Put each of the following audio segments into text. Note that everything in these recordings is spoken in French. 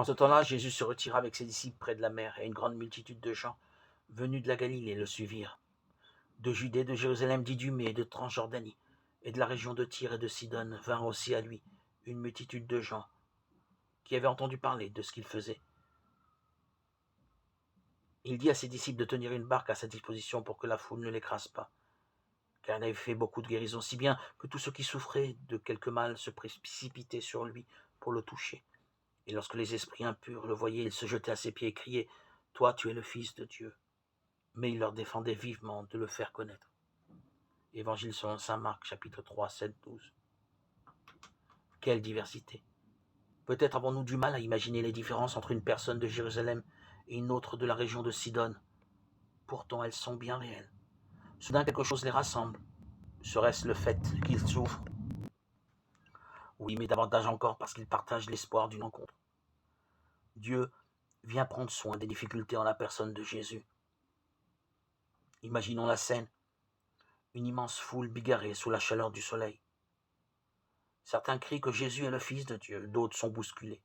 En ce temps-là, Jésus se retira avec ses disciples près de la mer, et une grande multitude de gens, venus de la Galilée, le suivirent. De Judée, de Jérusalem, d'Idumée, de Transjordanie, et de la région de Tyr et de Sidon, vinrent aussi à lui une multitude de gens qui avaient entendu parler de ce qu'il faisait. Il dit à ses disciples de tenir une barque à sa disposition pour que la foule ne l'écrase pas, car il avait fait beaucoup de guérisons, si bien que tous ceux qui souffraient de quelque mal se précipitaient sur lui pour le toucher. Et lorsque les esprits impurs le voyaient, ils se jetaient à ses pieds et criaient « Toi, tu es le Fils de Dieu ». Mais il leur défendait vivement de le faire connaître. Évangile selon saint Marc, chapitre 3, 7, 12. Quelle diversité! Peut-être avons-nous du mal à imaginer les différences entre une personne de Jérusalem et une autre de la région de Sidon. Pourtant, elles sont bien réelles. Soudain, quelque chose les rassemble. Serait-ce le fait qu'ils souffrent? Oui, mais davantage encore parce qu'ils partagent l'espoir d'une rencontre. Dieu vient prendre soin des difficultés en la personne de Jésus. Imaginons la scène. Une immense foule bigarrée sous la chaleur du soleil. Certains crient que Jésus est le Fils de Dieu, d'autres sont bousculés.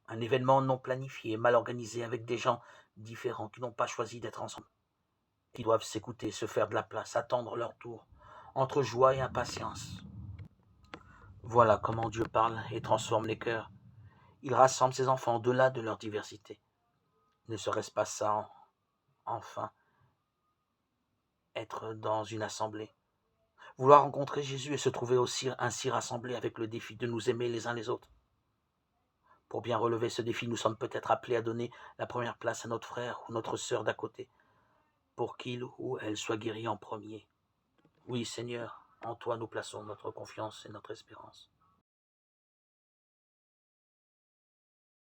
Un événement non planifié, mal organisé, avec des gens différents qui n'ont pas choisi d'être ensemble, qui doivent s'écouter, se faire de la place, attendre leur tour, entre joie et impatience. Voilà comment Dieu parle et transforme les cœurs. Il rassemble ses enfants au-delà de leur diversité. Ne serait-ce pas ça, enfin, être dans une assemblée? Vouloir rencontrer Jésus et se trouver aussi ainsi rassemblés avec le défi de nous aimer les uns les autres. Pour bien relever ce défi, nous sommes peut-être appelés à donner la première place à notre frère ou notre sœur d'à côté, pour qu'il ou elle soit guéri en premier. Oui, Seigneur, en toi nous plaçons notre confiance et notre espérance.